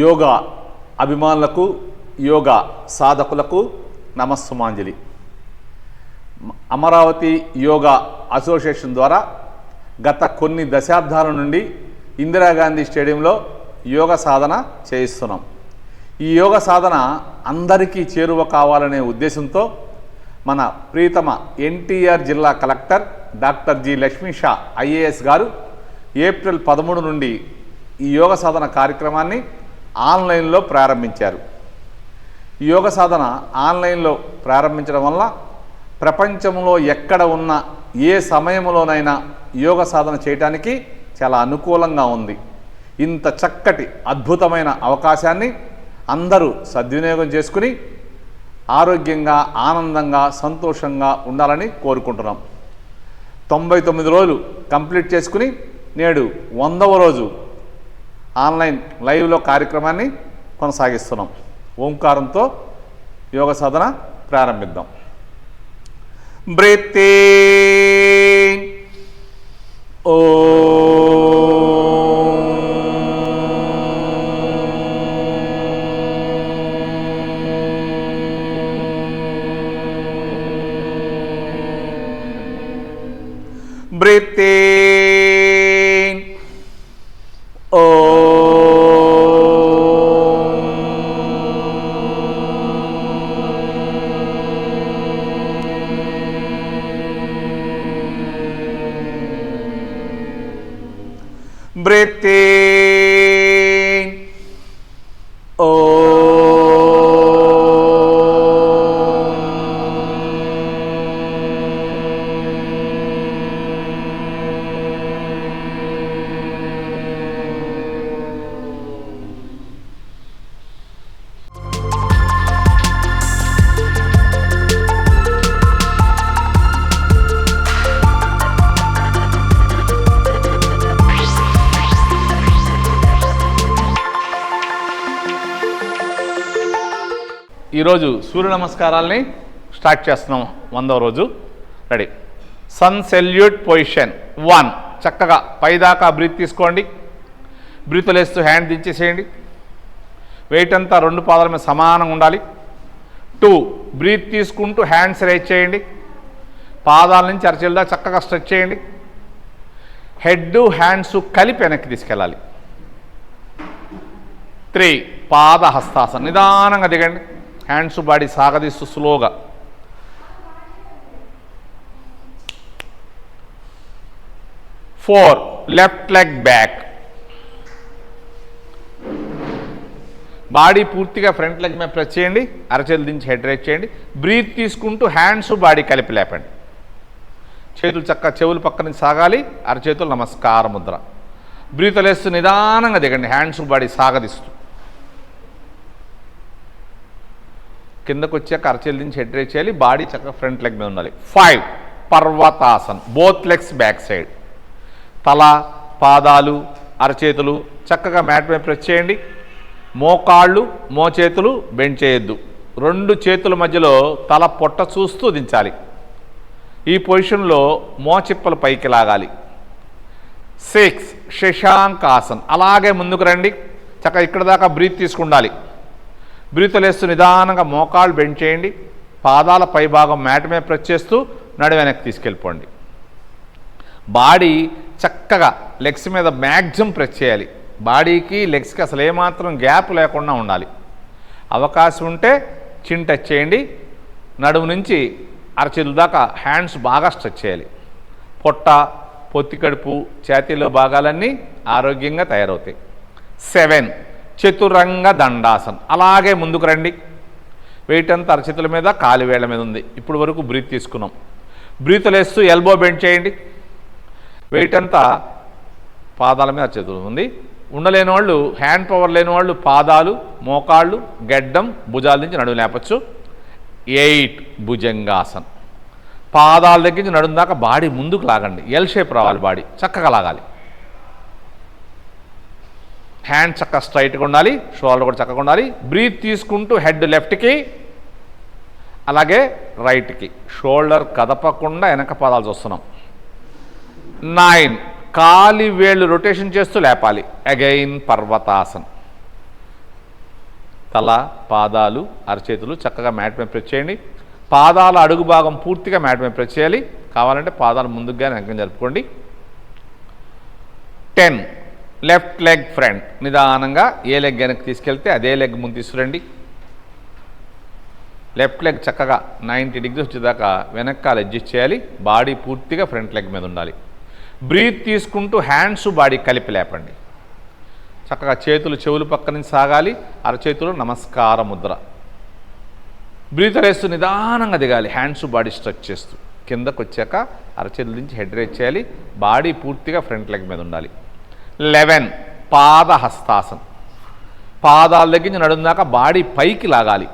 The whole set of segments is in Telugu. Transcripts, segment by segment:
యోగా అభిమానులకు, యోగా సాధకులకు నమస్సుమాంజలి. అమరావతి యోగా అసోసియేషన్ ద్వారా గత కొన్ని దశాబ్దాల నుండి ఇందిరాగాంధీ స్టేడియంలో యోగ సాధన చేయిస్తున్నాం. ఈ యోగ సాధన అందరికీ చేరువ కావాలనే ఉద్దేశంతో మన ప్రీతమ ఎన్టీఆర్ జిల్లా collector doctor G Lakshmisha IAS గారు ఏప్రిల్ 13 నుండి ఈ యోగ సాధన కార్యక్రమాన్ని ఆన్లైన్లో ప్రారంభించారు. ఈ యోగ సాధన ఆన్లైన్లో ప్రారంభించడం వల్ల ప్రపంచంలో ఎక్కడ ఉన్న ఏ సమయంలోనైనా యోగ సాధన చేయడానికి చాలా అనుకూలంగా ఉంది. ఇంత చక్కటి అద్భుతమైన అవకాశాన్ని అందరూ సద్వినియోగం చేసుకుని ఆరోగ్యంగా, ఆనందంగా, సంతోషంగా ఉండాలని కోరుకుంటున్నాం. 99 రోజులు కంప్లీట్ చేసుకుని నేడు 100వ రోజు ఆన్లైన్ లైవ్లో కార్యక్రమాన్ని కొనసాగిస్తున్నాం. ఓంకారంతో యోగ సాధన ప్రారంభిద్దాం. Breathe in, breathe in, breathe in, ఈరోజు సూర్య నమస్కారాల్ని స్టార్ట్ చేస్తున్నాం. 100వ రోజు. రెడీ. Sun salute position 1. చక్కగా పైదాకా బ్రీత్ తీసుకోండి. బ్రీత్ లేస్తూ హ్యాండ్ దించేసేయండి. వెయిట్ అంతా 2 పాదాల మీద సమానంగా ఉండాలి. 2. బ్రీత్ తీసుకుంటూ హ్యాండ్స్ రైజ్ చేయండి. పాదాల నుంచి అరచేతుల దాకా చక్కగా స్ట్రెచ్ చేయండి. హెడ్ హ్యాండ్స్ కలిపి వెనక్కి తీసుకెళ్ళాలి. 3. పాద హస్తాసనం. నిదానంగా దిగండి. హ్యాండ్స్ బాడీ సాగదీస్తూ స్లోగా. 4. Left leg back. బాడీ పూర్తిగా ఫ్రంట్ లెగ్ మీద ప్రెస్ చేయండి. అరచేతులు దించి హెడ్ రైజ్ చేయండి. బ్రీత్ తీసుకుంటూ హ్యాండ్స్ బాడీ కలిపి లేపండి. చేతులు చక్కగా చెవులు పక్క నుంచి సాగాలి. అరచేతులు నమస్కార ముద్ర. బ్రీత్ లేస్తూ నిదానంగా దిగండి. హ్యాండ్స్ బాడీ సాగదీస్తూ. కిందకు వచ్చాక అరచేతుల నుంచి హెడ్ రైజ్ చేయాలి. బాడీ చక్కగా ఫ్రంట్ లెగ్ మీద ఉండాలి. 5. పర్వతాసన్. Both legs back side. తల, పాదాలు, అరచేతులు చక్కగా మ్యాట్ మీద ప్రెస్ చేయండి. మోకాళ్ళు, మోచేతులు బెండ్ చేయొద్దు. 2 చేతుల మధ్యలో తల పొట్ట చూస్తూ దించాలి. ఈ పొజిషన్లో మోచిప్పలు పైకి లాగాలి. 6. శశాంకాసన్. అలాగే ముందుకు రండి. చక్కగా ఇక్కడ దాకా బ్రీత్ తీసుకుండాలి. బ్రీత్ లేస్తూ నిదానంగా మోకాళ్ళు బెండ్ చేయండి. పాదాల పై భాగం మ్యాట్ మీద ప్రెస్ చేస్తూ నడు వెనక్కి తీసుకెళ్ళిపోండి. బాడీ చక్కగా లెగ్స్ మీద మ్యాక్సిమం ప్రెస్ చేయాలి. బాడీకి లెగ్స్కి అసలు ఏమాత్రం గ్యాప్ లేకుండా ఉండాలి. అవకాశం ఉంటే చిన్ టచ్ చేయండి. నడుము నుంచి అరచేతుల దాకా హ్యాండ్స్ బాగా స్ట్రెచ్ చేయాలి. పొట్ట, పొత్తి కడుపు, ఛాతీలో భాగాలన్నీ ఆరోగ్యంగా తయారవుతాయి. 7. చతురంగ దండాసన్. అలాగే ముందుకు రండి. వెయిట్ అంతా అరచేతుల మీద, కాలి వేళ్ల మీద ఉంది. ఇప్పుడు వరకు బ్రీత్ తీసుకున్నాం. బ్రీత్ లేస్తూ ఎల్బో బెండ్ చేయండి. వెయిట్ అంతా పాదాల మీద అరచేతులు ఉంది. ఉండలేని వాళ్ళు, హ్యాండ్ పవర్ లేని వాళ్ళు పాదాలు, మోకాళ్ళు, గెడ్డం, భుజాల నుంచి నడుము లేపచ్చు. 8. భుజంగాసన్. పాదాల దగ్గర నుంచి నడుము దాకా బాడీ ముందుకు లాగండి. ఎల్ షేప్ రావాలి. బాడీ చక్కగా లాగాలి. హ్యాండ్ చక్కగా స్ట్రైట్గా ఉండాలి. షోల్డర్ కూడా చక్కగా ఉండాలి. బ్రీత్ తీసుకుంటూ హెడ్ లెఫ్ట్కి, అలాగే రైట్కి. షోల్డర్ కదపకుండా వెనక పాదాలు చూస్తున్నాం. 9. కాలి వేళ్ళు రొటేషన్ చేస్తూ లేపాలి. అగైన్ పర్వతాసన్. తల, పాదాలు, అరచేతులు చక్కగా మ్యాట్ మీద ప్రెస్ చేయండి. పాదాల అడుగు భాగం పూర్తిగా మ్యాట్ మీద ప్రెస్ చేయాలి. కావాలంటే పాదాలు ముందుగా వెనక్కి జరుపుకోండి. 10 లెఫ్ట్ లెగ్ ఫ్రంట్. నిదానంగా ఏ లెగ్ వెనక్కి తీసుకెళ్తే అదే లెగ్ ముందు తీసుకురండి. లెఫ్ట్ లెగ్ చక్కగా 90 డిగ్రీస్ వచ్చేదాకా వెనక్కాలు అడ్జస్ట్ చేయాలి. బాడీ పూర్తిగా ఫ్రంట్ లెగ్ మీద ఉండాలి. బ్రీత్ తీసుకుంటూ హ్యాండ్స్ బాడీ కలిపి లేపండి. చక్కగా చేతులు చెవులు పక్క నుంచి సాగాలి. అరచేతులు నమస్కార ముద్ర. బ్రీత్ వేస్తూ నిదానంగా దిగాలి. హ్యాండ్స్ బాడీ స్ట్రెచ్ చేస్తూ కిందకు వచ్చాక అరచేతుల నుంచి హెడ్ రేస్ చేయాలి. బాడీ పూర్తిగా ఫ్రంట్ లెగ్ మీద ఉండాలి. 11 పాద హస్తాసన్. పాదాల దగ్గర నుంచి నడుం దాకా బాడీ పైకి లాగాలి.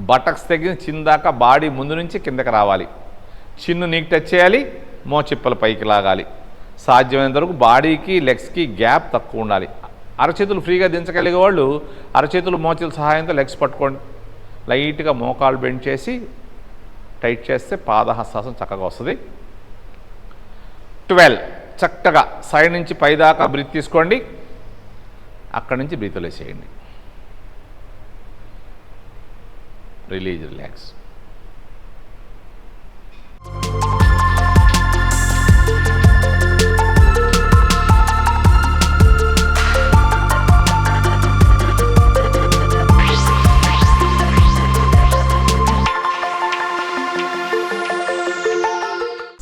బటక్స్ దగ్గర చిందాక బాడీ ముందు నుంచి కిందకి రావాలి. చిన్ను నీకు టచ్ చేయాలి. మోచిప్పలు పైకి లాగాలి. సాధ్యమైనంత వరకు బాడీకి లెగ్స్కి గ్యాప్ తక్కువ ఉండాలి. అరచేతులు ఫ్రీగా దించగలిగే వాళ్ళు అరచేతులు మోచేతుల సహాయంతో లెగ్స్ పట్టుకోండి. లైట్గా మోకాలు బెండ్ చేసి టైట్ చేస్తే పాదహస్తాసనం చక్కగా వస్తుంది. 12 చక్కగా సైడ్ నుంచి పైదాకా బ్రీత్ తీసుకోండి. అక్కడి నుంచి బ్రీత్ వదిలేసేయండి. Release, relax.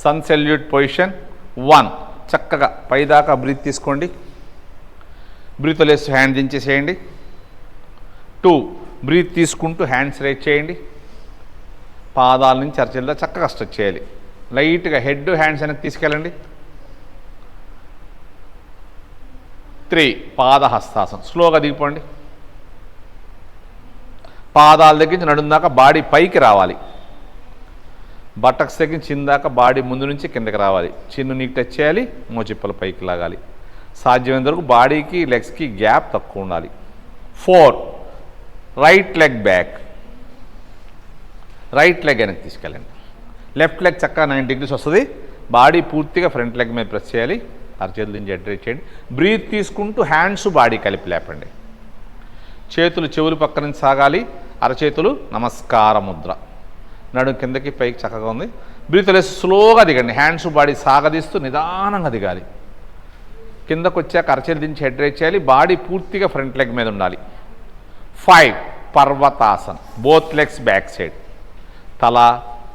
Sun salute position. 1 చక్కగా పైదాకా బ్రీత్ తీసుకోండి. బ్రీత్ వదిలేస్తూ హ్యాండ్ దించేసేయండి. 2 బ్రీత్ తీసుకుంటూ హ్యాండ్స్ రైట్ చేయండి. పాదాల నుంచి అరచేతుల చక్కగా స్ట్రెచ్ చేయాలి. లైట్గా హెడ్ హ్యాండ్స్ వెనక్కి తీసుకెళ్ళండి. 3 పాదహస్తాసనం. స్లోగా దిగిపోండి. పాదాల దగ్గర నుంచి నడుం దాకా బాడీ పైకి రావాలి. బటక్స్ దగ్గర చిందాక బాడీ ముందు నుంచి కిందకి రావాలి. చిన్ను నీకు టచ్ చేయాలి. మోచిప్పలు పైకి లాగాలి. సాధ్యమైనంత వరకు బాడీకి లెగ్స్కి గ్యాప్ తక్కువ ఉండాలి. 4 right leg back. Right leg వెనక్కి తీసుకెళ్ళండి. లెఫ్ట్ లెగ్ చక్కగా 90 డిగ్రీస్ వస్తుంది. బాడీ పూర్తిగా ఫ్రంట్ లెగ్ మీద ప్రెస్ చేయాలి. అరచేతుల నుంచి హెడ్ రేస్ చేయండి. బ్రీత్ తీసుకుంటూ హ్యాండ్స్ బాడీ కలిపి లేపండి. చేతులు చెవులు పక్క నుంచి సాగాలి. అరచేతులు నమస్కార ముద్ర. నడుం కిందకి పైకి చక్కగా ఉంది. బ్రీత్ వదిలేసి స్లోగా దిగండి. హ్యాండ్స్ బాడీ సాగదీస్తూ నిదానంగా దిగాలి. కిందకు వచ్చాక అరచేతుల నుంచి హెడ్ రేస్ చేయాలి. బాడీ పూర్తిగా ఫ్రంట్ లెగ్ మీద ఉండాలి. 5 పర్వతాసన్. Both legs back side. తల,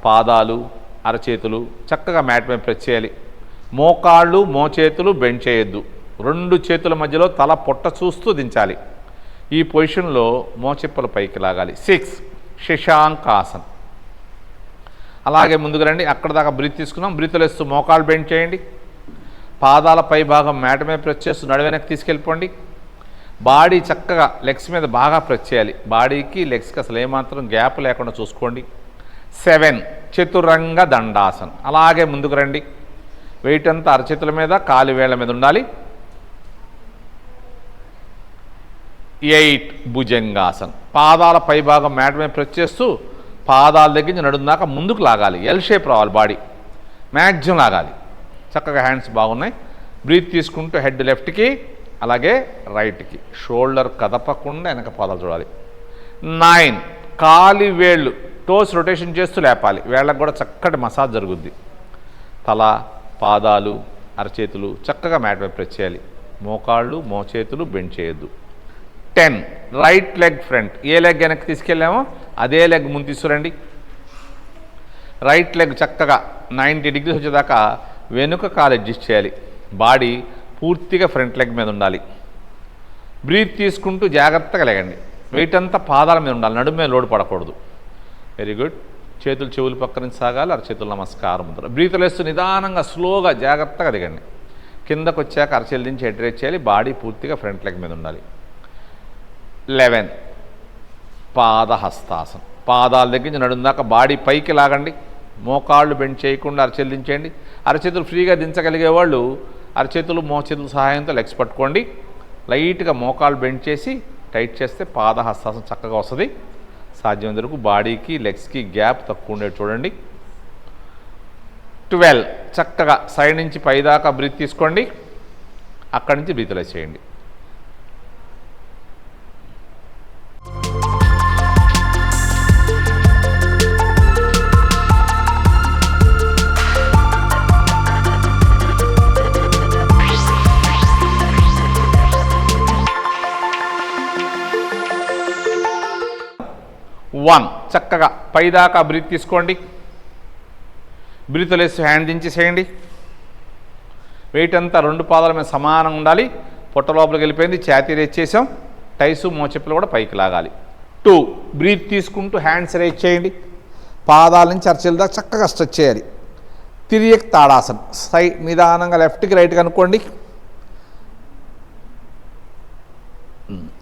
పాదాలు, అరచేతులు చక్కగా మ్యాట్ మీద ప్రెస్ చేయాలి. మోకాళ్ళు మోచేతులు బెండ్ చేయొద్దు. 2 చేతుల మధ్యలో తల పొట్ట చూస్తూ దించాలి. ఈ పొజిషన్లో మోచిప్పల పైకి లాగాలి. 6 శశాంకాసన్. అలాగే ముందుకు రండి. అక్కడ దాకా బ్రీత్ తీసుకున్నాం. బ్రీత్ వదిలేస్తూ మోకాళ్ళు బెండ్ చేయండి. పాదాల పై భాగం మ్యాట్ మీద ప్రెస్ చేస్తూ నడు వెనక్కి తీసుకెళ్ళిపోండి. బాడీ చక్కగా లెగ్స్ మీద బాగా ప్రెస్ చేయాలి. బాడీకి లెగ్స్కి అసలు ఏమాత్రం గ్యాప్ లేకుండా చూసుకోండి. 7 చతురంగ దండాసన్. అలాగే ముందుకు రండి. వెయిట్ అంతా అరచేతుల మీద, కాలి వేళ్ల మీద ఉండాలి. 8 భుజంగాసన్. పాదాల పై భాగం మ్యాట్ మీద ప్రెస్ చేస్తూ పాదాల దగ్గర నుంచి నడుం దాకా ముందుకు లాగాలి. ఎల్ షేప్ రావాలి. బాడీ మ్యాక్సిమం లాగాలి. చక్కగా హ్యాండ్స్ బాగున్నాయి. బ్రీత్ తీసుకుంటూ హెడ్ లెఫ్ట్కి అలాగే రైట్కి. షోల్డర్ కదపకుండా వెనక పాదాలు చూడాలి. 9 కాలి వేళ్ళు టోస్ రొటేషన్ చేస్తూ లేపాలి. వేళ్ళకు కూడా చక్కటి మసాజ్ జరుగుద్ది. తల, పాదాలు, అరచేతులు చక్కగా మ్యాట్ మీద ప్రెస్ చేయాలి. మోకాళ్ళు మోచేతులు బెండ్ చేయొద్దు. 10 రైట్ లెగ్ ఫ్రంట్. ఏ లెగ్ వెనక్కి తీసుకెళ్ళామో అదే లెగ్ ముందు తీసుకురండి. రైట్ లెగ్ చక్కగా 90 డిగ్రీస్ వచ్చేదాకా వెనుక కాలు అడ్జస్ట్ చేయాలి. బాడీ పూర్తిగా ఫ్రంట్ లెగ్ మీద ఉండాలి. బ్రీత్ తీసుకుంటూ జాగ్రత్తగా లేగండి. వెయిట్ అంతా పాదాల మీద ఉండాలి. నడుము మీద లోడ్ పడకూడదు. Very good. చేతులు చెవులు పక్క నుంచి సాగాలి. అరచేతులు నమస్కారం ముద్ర. బ్రీత్ వదిలేస్తూ నిదానంగా స్లోగా జాగ్రత్తగా దిగండి. కిందకు వచ్చాక అరచేతుల నుంచి హెడ్ రేస్ చేయాలి. బాడీ పూర్తిగా ఫ్రంట్ లెగ్ మీద ఉండాలి. 11 పాదహస్తాసనం. పాదాల దగ్గర నుంచి నడుం దాకా బాడీ పైకి లాగండి. మోకాళ్ళు బెండ్ చేయకుండా అరచేతులు దించేయండి. అరచేతులు ఫ్రీగా దించగలిగే వాళ్ళు అరచేతులు మోచేతుల సహాయంతో లెగ్స్ పట్టుకోండి. లైట్గా మోకాళ్ళు బెండ్ చేసి టైట్ చేస్తే పాదహస్తాసనం చక్కగా వస్తుంది. సాధ్యమైనంత వరకు బాడీకి లెగ్స్కి గ్యాప్ తక్కువ ఉండేది చూడండి. 12 చక్కగా సైడ్ నుంచి పైదాకా బ్రీత్ తీసుకోండి. అక్కడి నుంచి బ్రీత్ వదిలేసేయండి. 1 చక్కగా పైదాకా బ్రీత్ తీసుకోండి. బ్రీత్ వదిలేసి హ్యాండ్ దించేసేయండి. వెయిట్ అంతా 2 పాదాల మీద సమానంగా ఉండాలి. పొట్ట లోపలికి వెళ్ళిపోయింది. ఛాతీ రేజ్ చేసాం. టైసు మోచెప్పులు కూడా పైకి లాగాలి. 2 బ్రీత్ తీసుకుంటూ హ్యాండ్స్ రేజ్ చేయండి. పాదాల నుంచి అరచేతుల దాకా చక్కగా స్ట్రెచ్ చేయాలి. తిరియక్ తాడాసన్ సైడ్ నిదానంగా లెఫ్ట్కి రైట్కి అనుకోండి.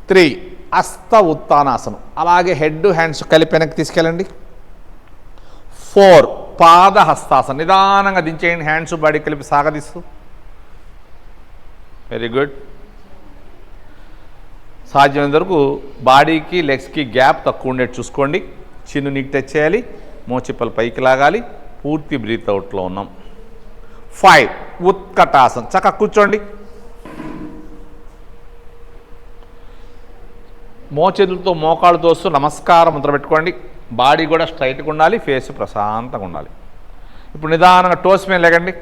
3 అస్త ఉత్తానాసనం అలాగే హెడ్ హ్యాండ్స్ కలిపి వెనక్కి తీసుకెళ్ళండి. 4 పాద హస్తాసనం నిదానంగా దించేయండి. హ్యాండ్స్ బాడీ కలిపి సాగదీస్తూ. Very good. సాధ్యమైనంత వరకు బాడీకి లెగ్స్కి గ్యాప్ తక్కువ ఉండేది చూసుకోండి. చిన్ను నీకు టచ్ చేయాలి. మోచిప్పలు పైకి లాగాలి. పూర్తి బ్రీత్ అవుట్లో ఉన్నాం. 5 ఉత్కటాసనం చక్కగా కూర్చోండి. మోచేతులతో మోకాళ్ళు తోస్తూ నమస్కారం ముద్ర పెట్టుకోండి. బాడీ కూడా స్ట్రైట్గా ఉండాలి. ఫేస్ ప్రశాంతంగా ఉండాలి. ఇప్పుడు నిదానంగా టోస్ మీద లేగండి.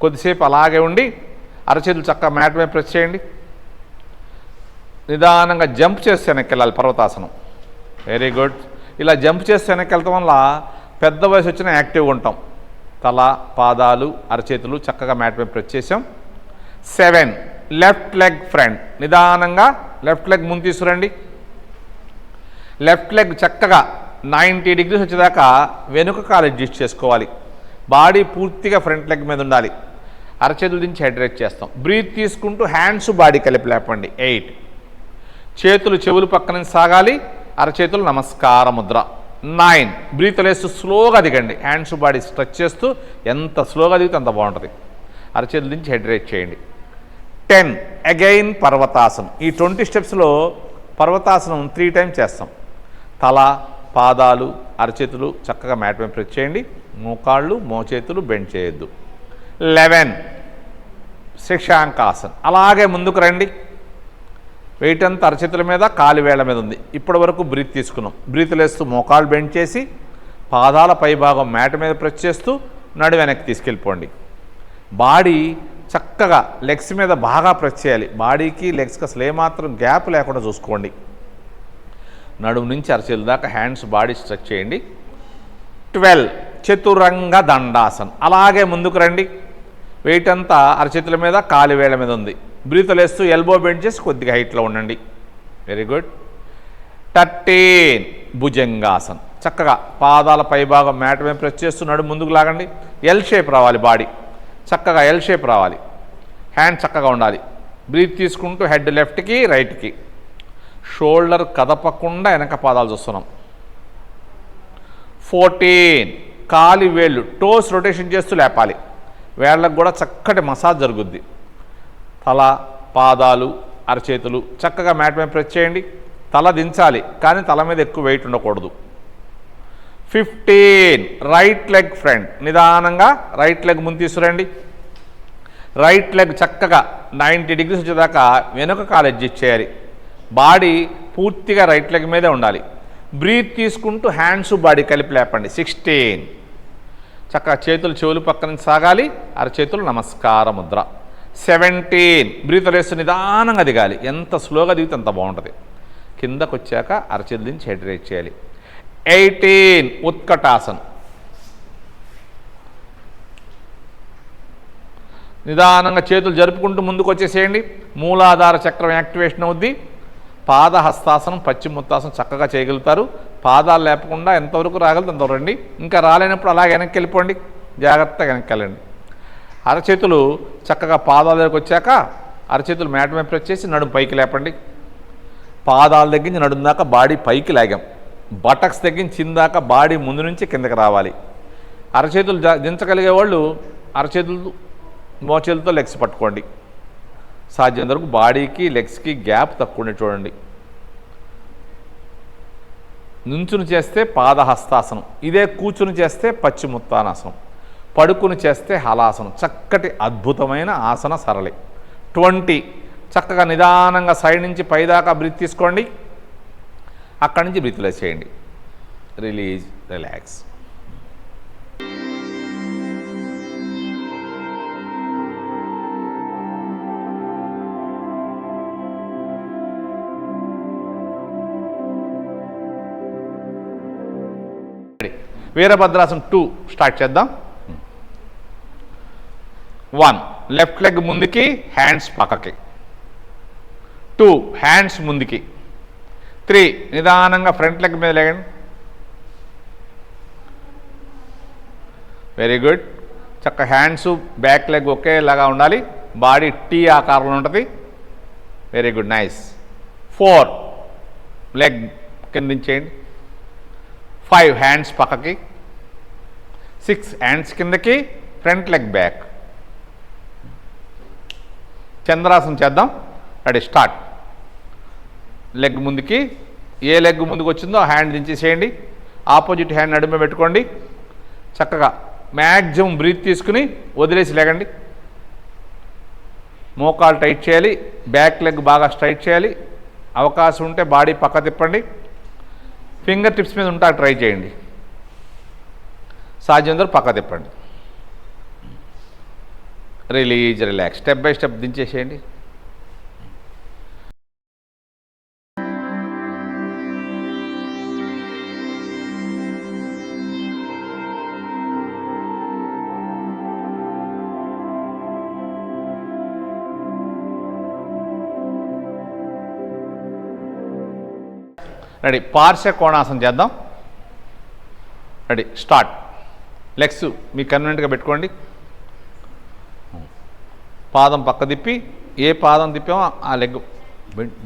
కొద్దిసేపు అలాగే ఉండి అరచేతులు చక్కగా మ్యాట్ మీద ప్రెస్ చేయండి. నిదానంగా జంప్ చేస్తే వెనక్కి వెళ్ళాలి. పర్వతాసనం. Very good. ఇలా జంప్ చేస్తే వెనక్కి వెళ్ళటం వల్ల పెద్ద వయసు వచ్చినా యాక్టివ్గా ఉంటాం. తల పాదాలు అరచేతులు చక్కగా మ్యాట్ మీద ప్రెస్ చేసాం. 7 లెఫ్ట్ లెగ్ ఫ్రంట్ నిదానంగా లెఫ్ట్ లెగ్ ముందు తీసుకురండి. లెఫ్ట్ లెగ్ చక్కగా 90 డిగ్రీస్ వచ్చేదాకా వెనుక కాలు అడ్జస్ట్ చేసుకోవాలి. బాడీ పూర్తిగా ఫ్రంట్ లెగ్ మీద ఉండాలి. అరచేతుల నుంచి హెడ్ రేజ్ చేస్తాం. బ్రీత్ తీసుకుంటూ హ్యాండ్స్ బాడీ కలిపి లేపండి. 8 చేతులు చెవులు పక్క నుంచి సాగాలి. అరచేతులు నమస్కార ముద్ర. 9 బ్రీత్ లేస్తూ స్లోగా దిగండి. హ్యాండ్స్ బాడీ స్ట్రెచ్ చేస్తూ ఎంత స్లోగా దిగితే అంత బాగుంటుంది. అరచేతుల నుంచి హెడ్ రేజ్ చేయండి. 10 అగైన్ పర్వతాసనం. ఈ 20 స్టెప్స్లో పర్వతాసనం 3 టైమ్స్ చేస్తాం. తల పాదాలు అరచేతులు చక్కగా మ్యాట్ మీద ప్రెస్ చేయండి. మోకాళ్ళు మోచేతులు బెండ్ చేయొద్దు. 11 శశాంకాసన్ అలాగే ముందుకు రండి. వెయిట్ అంతా అరచేతుల మీద కాలి వేళ్ల మీద ఉంది. ఇప్పటి వరకు బ్రీత్ తీసుకున్నాం. బ్రీత్ లేస్తూ మోకాళ్ళు బెండ్ చేసి పాదాల పై భాగం మ్యాట్ మీద ప్రెస్ చేస్తూ నడు వెనక్కి తీసుకెళ్ళిపోండి. బాడీ చక్కగా లెగ్స్ మీద బాగా ప్రెస్ చేయాలి. బాడీకి లెగ్స్కి అసలు ఏమాత్రం గ్యాప్ లేకుండా చూసుకోండి. నడుము నుంచి అరచేతుల దాకా హ్యాండ్స్ బాడీ స్ట్రెచ్ చేయండి. 12 చతురంగ దండాసన్ అలాగే ముందుకు రండి. వెయిట్ అంతా అరచేతుల మీద కాలి వేళ్ల మీద ఉంది. బ్రీత్ లేస్తూ ఎల్బో బెండ్ చేసి కొద్దిగా హైట్లో ఉండండి. Very good. 13 భుజంగాసన్ చక్కగా పాదాల పై భాగం మ్యాట్ మీద ప్రెస్ చేస్తూ నడుము ముందుకు లాగండి. ఎల్ షేప్ రావాలి. బాడీ చక్కగా ఎల్ షేప్ రావాలి. హ్యాండ్ చక్కగా ఉండాలి. బ్రీత్ తీసుకుంటూ హెడ్ లెఫ్ట్కి రైట్కి. షోల్డర్ కదపకుండా వెనక పాదాలు చూస్తున్నాం. 14 కాలి వేళ్ళు టోస్ రొటేషన్ చేస్తూ లేపాలి. వేళ్ళకు కూడా చక్కటి మసాజ్ జరుగుద్ది. తల పాదాలు అరచేతులు చక్కగా మ్యాట్ మీద ప్రెస్ చేయండి. తల దించాలి కానీ తల మీద ఎక్కువ వెయిట్ ఉండకూడదు. 15 రైట్ లెగ్ ఫ్రంట్ నిదానంగా రైట్ లెగ్ ముందు తీసుకురండి. రైట్ లెగ్ చక్కగా 90 డిగ్రీస్ వచ్చేదాకా వెనుక కాలు అడ్జస్ట్ చేయాలి. బాడీ పూర్తిగా రైట్ లెగ్ మీదే ఉండాలి. బ్రీత్ తీసుకుంటూ హ్యాండ్స్ బాడీ కలిపి లేపండి. 16 చక్కగా చేతులు చెవులు పక్క నుంచి సాగాలి. అరచేతులు నమస్కార ముద్ర. 17 బ్రీత్ లేస్తూ నిదానంగా దిగాలి. ఎంత స్లోగా దిగితే అంత బాగుంటుంది. కిందకు వచ్చాక అరచేతుల నుంచి హెడ్ రేజ్ చేయాలి. 18 ఉత్కటాసన్ నిదానంగా చేతులు జరుపుకుంటూ ముందుకు వచ్చేసేయండి. మూలాధార చక్రం యాక్టివేషన్ అవుద్ది. పాద హస్తాసనం పశ్చిమోత్తాసనం చక్కగా చేయగలుగుతారు. పాదాలు లేపకుండా ఎంతవరకు రాగలదు అంతవరకు రండి. ఇంకా రాలేనప్పుడు అలాగే వెనక్కి వెళ్ళిపోండి. జాగ్రత్తగా వెనక్కి వెళ్ళండి. అరచేతులు చక్కగా పాదాల దగ్గరకు వచ్చాక అరచేతులు మ్యాట్ మీద ప్రెస్ చేసి నడుము పైకి లేపండి. పాదాల దగ్గర నుంచి నడుము దాకా బాడీ పైకి లాగాం. బటక్స్ దగ్గర చిందాక బాడీ ముందు నుంచి కిందకి రావాలి. అరచేతులు దించగలిగే వాళ్ళు అరచేతులు మోచేతులతో లెగ్స్ పట్టుకోండి. సాధ్యం వరకు బాడీకి లెగ్స్కి గ్యాప్ తక్కువ ఉండే చూడండి. నుంచుని చేస్తే పాదహస్తాసనం. ఇదే కూర్చుని చేస్తే పశ్చిమోత్తానాసనం. పడుకుని చేస్తే హలాసనం. చక్కటి అద్భుతమైన ఆసన సరళి. 20 చక్కగా నిదానంగా సైడ్ నుంచి పైదాకా బ్రీత్ తీసుకోండి. అక్కడి నుంచి బ్రీత్ లెస్ చేయండి. Release relax. వీరభద్రాసనం 2 స్టార్ట్ చేద్దాం. 1 లెఫ్ట్ లెగ్ ముందుకి, హ్యాండ్స్ పక్కకి. 2 హ్యాండ్స్ ముందుకి. 3 నిదానంగా ఫ్రంట్ లెగ్ మీద లేగండి. Very good. చక్క హ్యాండ్స్ బ్యాక్ లెగ్ ఒకేలాగా ఉండాలి. బాడీ టీ ఆకారంలో ఉంటుంది. Very good, nice. 4 లెగ్ కిందించేయండి. 5 హ్యాండ్స్ పక్కకి. 6 హ్యాండ్స్ కిందకి, ఫ్రంట్ లెగ్ బ్యాక్. చంద్రాసనం చేద్దాం. Ready, start. లెగ్ ముందుకి, ఏ లెగ్ ముందుకు వచ్చిందో హ్యాండ్ దించేసేయండి. ఆపోజిట్ హ్యాండ్ నడుమ పెట్టుకోండి. చక్కగా మ్యాక్సిమం బ్రీత్ తీసుకుని వదిలేసి లేగండి. మోకాలు టైట్ చేయాలి. బ్యాక్ లెగ్ బాగా స్ట్రైట్ చేయాలి. అవకాశం ఉంటే బాడీ పక్క తిప్పండి. ఫింగర్ టిప్స్ మీద ఉంటా ట్రై చేయండి. సాధ్యంతో పక్క తిప్పండి. Release, relax. Step by step దించేసేయండి. రెడీ, పార్శ్వ కోణాసనం చేద్దాం. Ready, start. లెగ్స్ మీ కన్వీనెంట్గా పెట్టుకోండి. పాదం పక్క తిప్పి, ఏ పాదం తిప్పామో ఆ లెగ్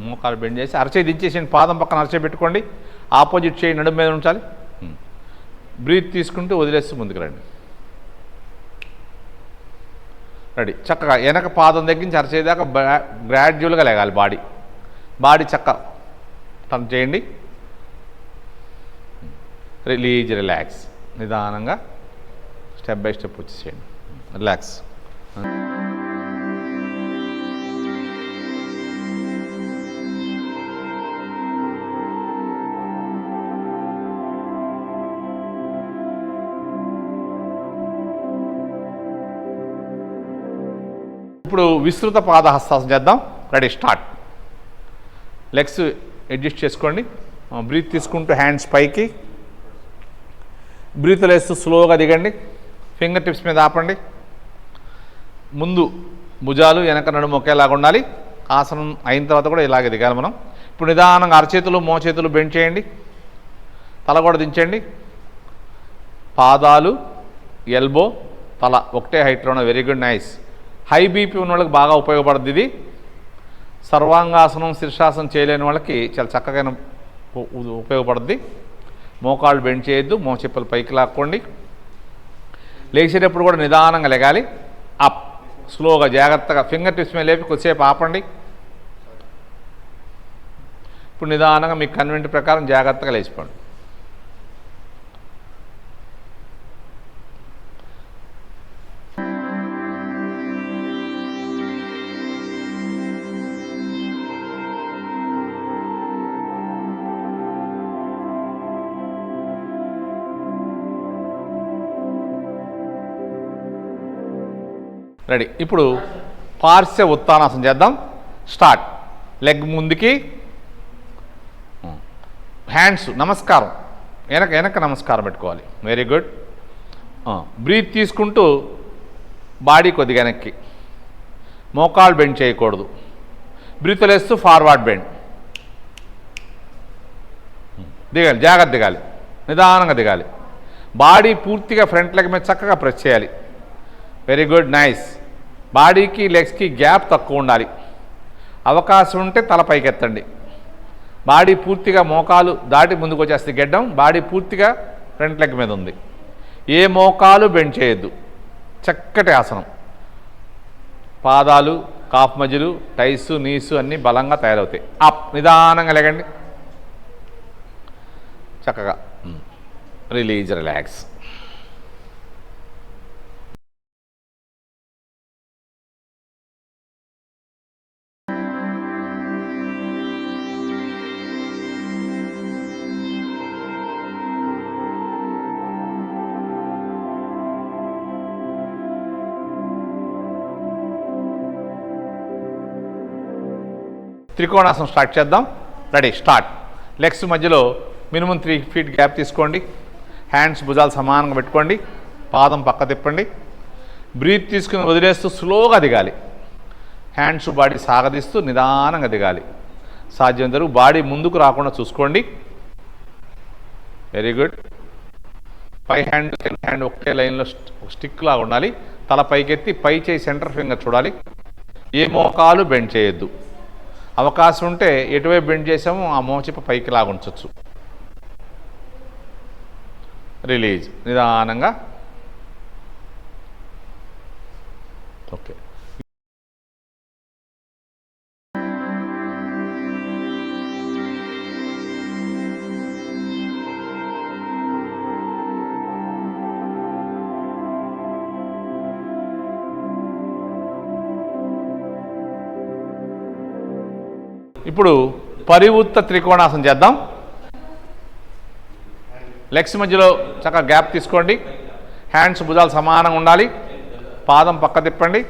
మోకాలు బెండ్ చేసి అరచేయి దించేసి పాదం పక్కన అరచేయి పెట్టుకోండి. ఆపోజిట్ చేయి నడుము మీద ఉంచాలి. బ్రీత్ తీసుకుంటూ వదిలేస్తూ ముందుకు రండి. రెడీ, చక్కగా వెనక పాదం తగ్గించి అరచేయి దాకా గ్రాడ్యువల్గా లేగాలి. బాడీ చక్క టర్న్ చేయండి. Release, relax. నిదానంగా స్టెప్ బై స్టెప్ వచ్చేసేయండి. రిలాక్స్. ఇప్పుడు విస్తృత పాద హస్తాసనం చేద్దాం. Ready, start. లెగ్స్ అడ్జస్ట్ చేసుకోండి. బ్రీత్ తీసుకుంటూ హ్యాండ్స్ పైకి, బ్రీత్ లేస్తూ స్లోగా దిగండి. ఫింగర్ టిప్స్ మీద ఆపండి. ముందు భుజాలు వెనక నడుము ఒకేలాగా ఉండాలి. ఆసనం అయిన తర్వాత కూడా ఇలాగే దిగాలి మనం. ఇప్పుడు నిదానంగా అరచేతులు మోచేతులు బెండ్ చేయండి. తల కూడా దించండి. పాదాలు, ఎల్బో, తల ఒకటే హైట్లో ఉన్న. Very good, nice. High BP ఉన్న వాళ్ళకి బాగా ఉపయోగపడుతుంది ఇది. సర్వాంగాసనం, శీర్షాసనం చేయలేని వాళ్ళకి చాలా చక్కగా ఉపయోగపడుద్ది. మోకాళ్ళు బెండ్ చేయొద్దు. మోచెప్పులు పైకి లాక్కోండి. లేచేటప్పుడు కూడా నిదానంగా లెగాలి. అప్, స్లోగా జాగ్రత్తగా ఫింగర్ టిప్స్ మీద లేపి కొద్దిసేపు ఆపండి. ఇప్పుడు నిదానంగా మీకు కన్వెంట్ ప్రకారం జాగ్రత్తగా లేచిపోండి. రెడీ, ఇప్పుడు పార్శ్వ ఉత్తానాసనం చేద్దాం. స్టార్ట్. లెగ్ ముందుకి, హ్యాండ్స్ నమస్కారం, వెనక నమస్కారం పెట్టుకోవాలి. Very good. బ్రీత్ తీసుకుంటూ బాడీ కొద్దిగా వెనక్కి, మోకాలు బెండ్ చేయకూడదు. బ్రీత్ లేస్తూ ఫార్వర్డ్ బెండ్. దిగాలి, జాగ్రత్త దిగాలి, నిదానంగా దిగాలి. బాడీ పూర్తిగా ఫ్రంట్ లెగ్ మీద చక్కగా ప్రెస్ చేయాలి. Very good, nice. బాడీకి లెగ్స్కి గ్యాప్ తక్కువ ఉండాలి. అవకాశం ఉంటే తల పైకెత్తండి. బాడీ పూర్తిగా మోకాలు దాటి ముందుకు వచ్చేస్తే గెడ్డం. బాడీ పూర్తిగా ఫ్రంట్ లెగ్ మీద ఉంది. ఏ మోకాలు బెండ్ చేయొద్దు. చక్కటి ఆసనం. పాదాలు, కాఫ్ మధ్యలు, టైసు, నీసు అన్నీ బలంగా తయారవుతాయి. అప్, నిదానంగా లేగండి. చక్కగా రిలీజ్, రిలాక్స్. త్రికోణాసనం స్టార్ట్ చేద్దాం. Ready, start. లెగ్స్ మధ్యలో మినిమం 3 feet గ్యాప్ తీసుకోండి. హ్యాండ్స్ భుజాలు సమానంగా పెట్టుకోండి, పాదం పక్క తిప్పండి, బ్రీత్ తీసుకుని వదిలేస్తూ స్లోగా దిగాలి. హ్యాండ్స్ బాడీ సాగదీస్తూ నిదానంగా దిగాలి. సాధ్యం వరకు బాడీ ముందుకు రాకుండా చూసుకోండి. Very good. పై హ్యాండ్ హ్యాండ్ ఒకే లైన్లో స్టిక్ లాగా ఉండాలి. తల పైకెత్తి పై చేయి సెంటర్ ఫింగర్ చూడాలి. ఏ మోకాలు బెండ్ చేయొద్దు. అవకాశం ఉంటే ఎటువైపు బెండ్ చేసామో ఆ మోచిప్ప పైకి లాగా ఉంచవచ్చు. రిలీజ్ నిదానంగా. ఓకే. ఇప్పుడు పరివృత్త త్రికోణాసనం చేద్దాం. లెగ్స్ మధ్యలో చక్కగా గ్యాప్ తీసుకోండి. హ్యాండ్స్ భుజాలు సమానంగా ఉండాలి. పాదం పక్క తిప్పండి.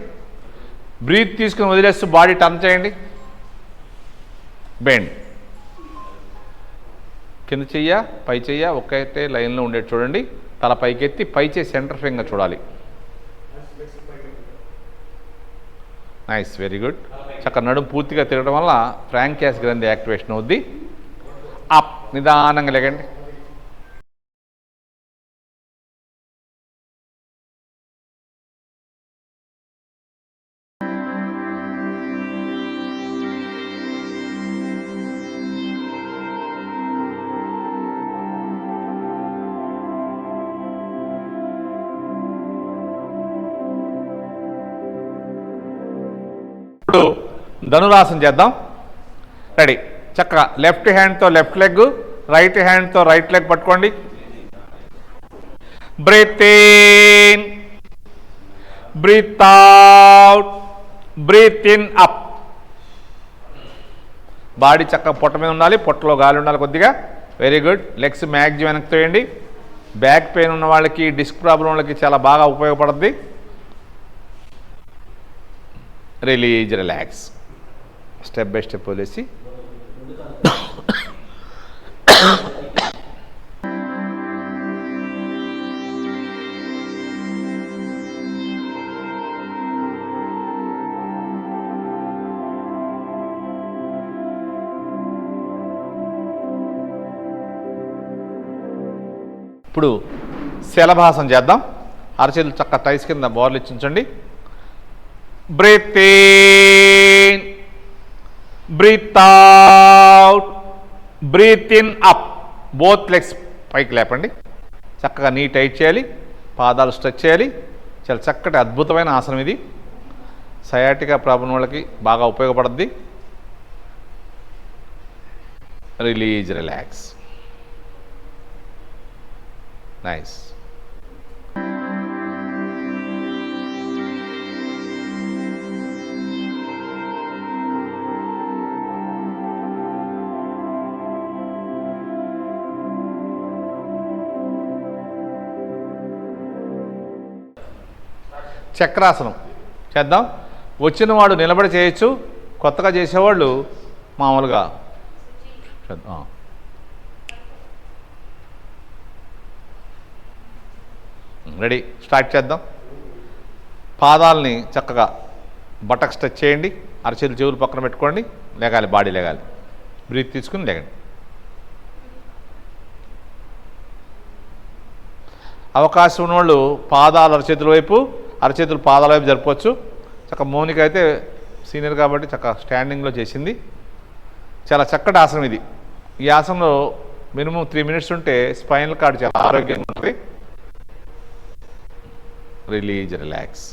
బ్రీత్ తీసుకుని వదిలేస్తూ బాడీ టర్న్ చేయండి. బెండ్. కింద చెయ్య పై చెయ్య ఒక్కటే లైన్లో ఉండేది చూడండి. తల పైకెత్తి పై చేయి సెంటర్ ఫింగర్ చూడాలి. Nice, very good. చక్కగా నడుము పూర్తిగా తిరగడం వల్ల ఫ్రాంకియాస్ గ్రంథి యాక్టివేషన్ అవుద్ది. అప్, నిదానంగా లేకండి. ఇప్పుడు ధనురాసనం చేద్దాం. రెడీ. చక్కగా లెఫ్ట్ హ్యాండ్తో లెఫ్ట్ లెగ్, రైట్ హ్యాండ్తో రైట్ లెగ్ పట్టుకోండి. Breathe in, breath out, breath in up. Body చక్కగా పొట్ట మీద ఉండాలి, పొట్టలో గాలి ఉండాలి కొద్దిగా. Very good. లెగ్స్ మ్యాక్సిమం వెనక్కి తోయండి. బ్యాక్ పెయిన్ ఉన్న వాళ్ళకి, డిస్క్ ప్రాబ్లం వాళ్ళకి చాలా బాగా ఉపయోగపడుతుంది. Release, relax. Step by step వదిలేసి ఇప్పుడు శలభాసనం చేద్దాం. అరచేతులు చక్క టైస్ కింద బోర్లు ఇచ్చించండి. Breath in, breath out, breath in up. Both legs పైకి లేపండి. చక్కగా నీ టైట్ చేయాలి, పాదాలు స్ట్రెచ్ చేయాలి. చాలా చక్కటి అద్భుతమైన ఆసనం ఇది. సయాటికా ప్రాబ్లం వాళ్ళకి బాగా ఉపయోగపడుద్ది. Release, relax. నైస్. చక్రాసనం చేద్దాం. వచ్చిన వాడు నిలబడి చేయొచ్చు, కొత్తగా చేసేవాళ్ళు మామూలుగా చేద్దాం. రెడీ, స్టార్ట్ చేద్దాం. పాదాలని చక్కగా బటక్ స్ట్రెచ్ చేయండి. అరచేతులు చెవులు పక్కన పెట్టుకోండి. లేగాలి, బాడీ లేగాలి. బ్రీత్ తీసుకుని లేగండి. అవకాశం ఉన్నవాళ్ళు పాదాలు అరచేతుల వైపు, అరచేతులు పాదాల వైపు జరపవచ్చు. చక్క మౌనిక అయితే సీనియర్ కాబట్టి చక్క స్టాండింగ్లో చేసింది. చాలా చక్కటి ఆసనం ఇది. ఈ ఆసనంలో మినిమం 3 మినిట్స్ ఉంటే స్పైనల్ కార్డ్ చాలా ఆరోగ్యంగా ఉంటుంది. Release, relax.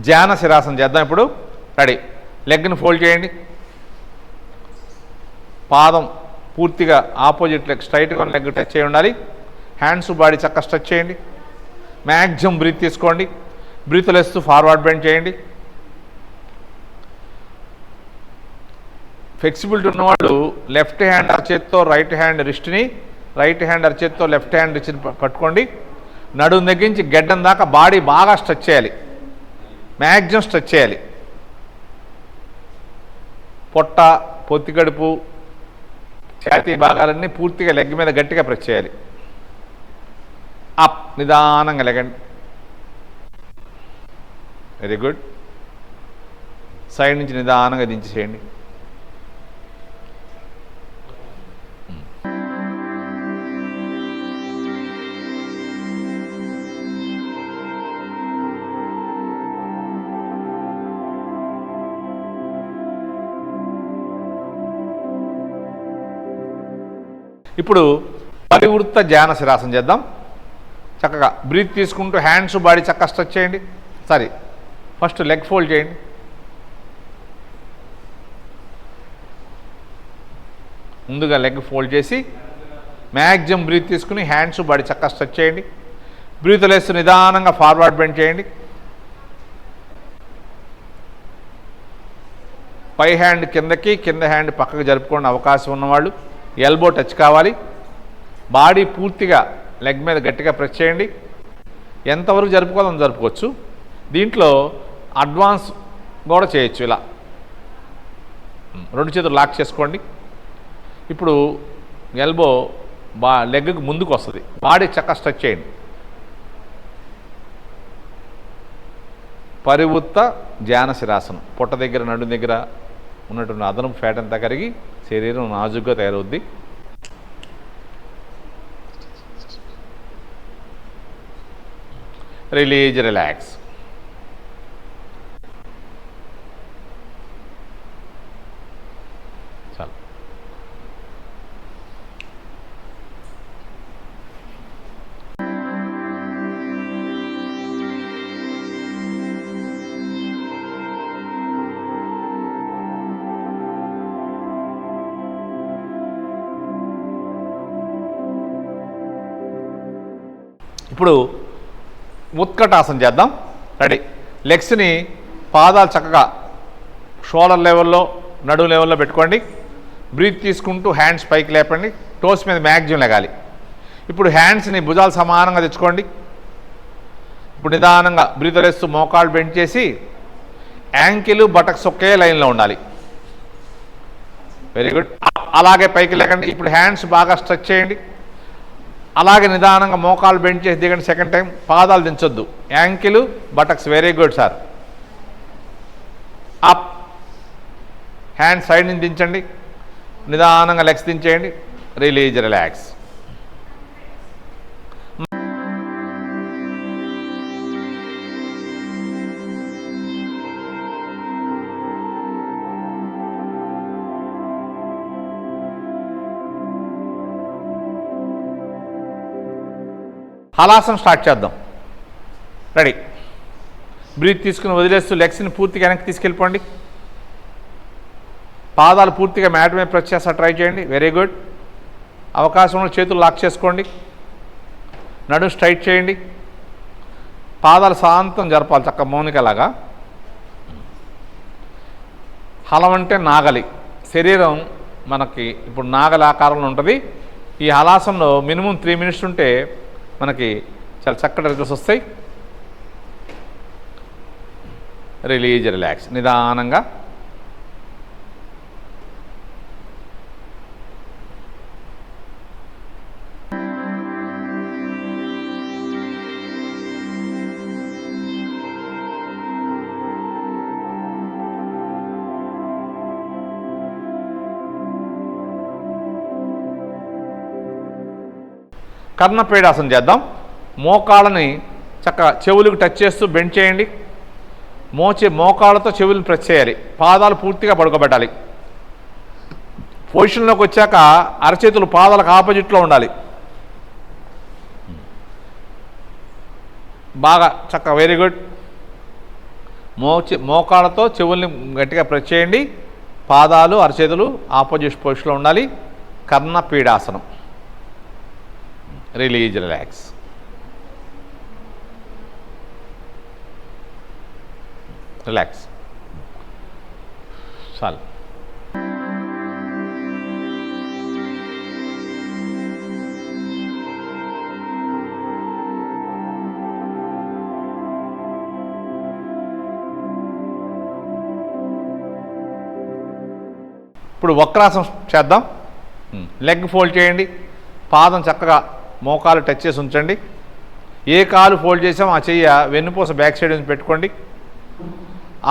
ధ్యాన శిరాసనం చేద్దాం. ఇప్పుడు రెడీ. లెగ్ని ఫోల్డ్ చేయండి. పాదం పూర్తిగా ఆపోజిట్ లెగ్ స్ట్రైట్గా లెగ్ టచ్ చేయి ఉండాలి. హ్యాండ్స్ బాడీ చక్కగా స్ట్రెచ్ చేయండి. మ్యాక్సిమం బ్రీత్ తీసుకోండి. బ్రీత్ లేస్తూ ఫార్వర్డ్ బెండ్ చేయండి. ఫ్లెక్సిబిలిటీ ఉన్నవాళ్ళు లెఫ్ట్ హ్యాండ్ అరచేత్తో రైట్ హ్యాండ్ రిస్ట్ని, రైట్ హ్యాండ్ అరచేత్తో లెఫ్ట్ హ్యాండ్ రిస్ట్ని పట్టుకోండి. నడుము దగ్గర నుంచి గెడ్డం దాకా బాడీ బాగా స్ట్రెచ్ చేయాలి, మ్యాక్సిమం స్ట్రెచ్ చేయాలి. పొట్ట, పొత్తికడుపు, ఛాతీ భాగాలన్నీ పూర్తిగా లెగ్ మీద గట్టిగా ప్రెస్ చేయాలి. అప్, నిదానంగా లెగండి. Very good. సైడ్ నుంచి నిదానంగా దించేసేయండి. ఇప్పుడు పరివృత్త ధ్యాన శిరాసనం చేద్దాం. చక్కగా బ్రీత్ తీసుకుంటూ హ్యాండ్స్ బాడీ చక్కగా స్ట్రెచ్ చేయండి. సారీ, ఫస్ట్ లెగ్ ఫోల్డ్ చేయండి. ముందుగా లెగ్ ఫోల్డ్ చేసి మ్యాక్సిమం బ్రీత్ తీసుకుని హ్యాండ్స్ బాడీ చక్కగా స్ట్రెచ్ చేయండి. బ్రీత్ లేస్తూ నిదానంగా ఫార్వర్డ్ బెండ్ చేయండి. పై హ్యాండ్ కిందకి, కింద హ్యాండ్ పక్కకు జరుపుకోవడానికి అవకాశం ఉన్నవాళ్ళు ఎల్బో టచ్ కావాలి. బాడీ పూర్తిగా లెగ్ మీద గట్టిగా ప్రెస్ చేయండి. ఎంతవరకు జరుపుకోవాలని జరుపుకోవచ్చు. దీంట్లో అడ్వాన్స్ కూడా చేయొచ్చు. ఇలా 2 చేతులు లాక్ చేసుకోండి. ఇప్పుడు ఎల్బో లెగ్కి ముందుకు వస్తుంది, బాడీ చక్కగా స్ట్రెచ్ చేయండి. పరివృత్త ధ్యాన శిరాసనం. పొట్ట దగ్గర, నడు దగ్గర ఉన్నటువంటి అదనపు ఫ్యాట్ అంతా కరిగి శరీరం నాజుగ్గా తయారవుద్ది. Release, relax. చాలు. ఇప్పుడు ఉత్కటాసనం చేద్దాం. రెడీ. లెగ్స్ని, పాదాలు చక్కగా షోల్డర్ లెవెల్లో, నడుము లెవెల్లో పెట్టుకోండి. బ్రీత్ తీసుకుంటూ హ్యాండ్స్ పైకి లేపండి. టోస్ మీద మ్యాక్సిమం లెగాలి. ఇప్పుడు హ్యాండ్స్ని భుజాలు సమానంగా తెచ్చుకోండి. ఇప్పుడు నిదానంగా బ్రీత్ వేస్తూ మోకాళ్ళు బెండ్ చేసి యాంకిల్, బటక్స్ ఒకే లైన్లో ఉండాలి. Very good. అలాగే పైకి లేకండి. ఇప్పుడు హ్యాండ్స్ బాగా స్ట్రెచ్ చేయండి. అలాగే నిదానంగా మోకాలు బెండ్ చేసి దిగండి. సెకండ్ టైం పాదాలు దించొద్దు, ankle, buttocks. Very good sir. Up. Hand side నుంచి దించండి. నిదానంగా లెగ్స్ దించేయండి. Release, relax. హలాసనం స్టార్ట్ చేద్దాం. రెడీ. బ్రీత్ తీసుకుని వదిలేస్తూ లెగ్స్ని పూర్తిగా వెనక్కి తీసుకెళ్ళిపోండి. పాదాలు పూర్తిగా మ్యాట్ మీద ప్రెస్ చేస్తా ట్రై చేయండి. Very good. అవకాశంలో చేతులు లాక్ చేసుకోండి. నడుము స్ట్రైట్ చేయండి. పాదాలు శాంతం జరపాలి, చక్క మౌనికలాగా. హలం అంటే నాగలి. శరీరం మనకి ఇప్పుడు నాగలి ఆకారంలో ఉంటుంది. ఈ హలాసంలో మినిమం 3 మినిట్స్ ఉంటే మనకి చాలా చక్కటి రిజల్ట్స్ వస్తాయి. Release, relax. నిదానంగా. కర్ణపీడాసనం చేద్దాం. మోకాళ్ళని చక్కగా చెవులకు టచ్ చేస్తూ బెండ్ చేయండి. మోకాళ్ళతో చెవులను ప్రెస్ చేయాలి. పాదాలు పూర్తిగా పడుకోబెట్టాలి. పొజిషన్లోకి వచ్చాక అరచేతులు పాదాలకు ఆపోజిట్లో ఉండాలి. బాగా చక్కగా. Very good. మోకాళ్ళతో చెవుల్ని గట్టిగా ప్రెస్ చేయండి. పాదాలు, అరచేతులు ఆపోజిట్ పొజిషన్లో ఉండాలి. కర్ణపీడాసనం. Release, relax. రిలాక్స్. చాలు. ఇప్పుడు వక్రాసనం చేద్దాం. లెగ్ ఫోల్డ్ చేయండి, పాదం చక్కగా మోకాలు టచ్ చేసి ఉంచండి. ఏ కాలు ఫోల్డ్ చేసామో ఆ చెయ్య వెన్నుపూస బ్యాక్ సైడ్ నుంచి పెట్టుకోండి.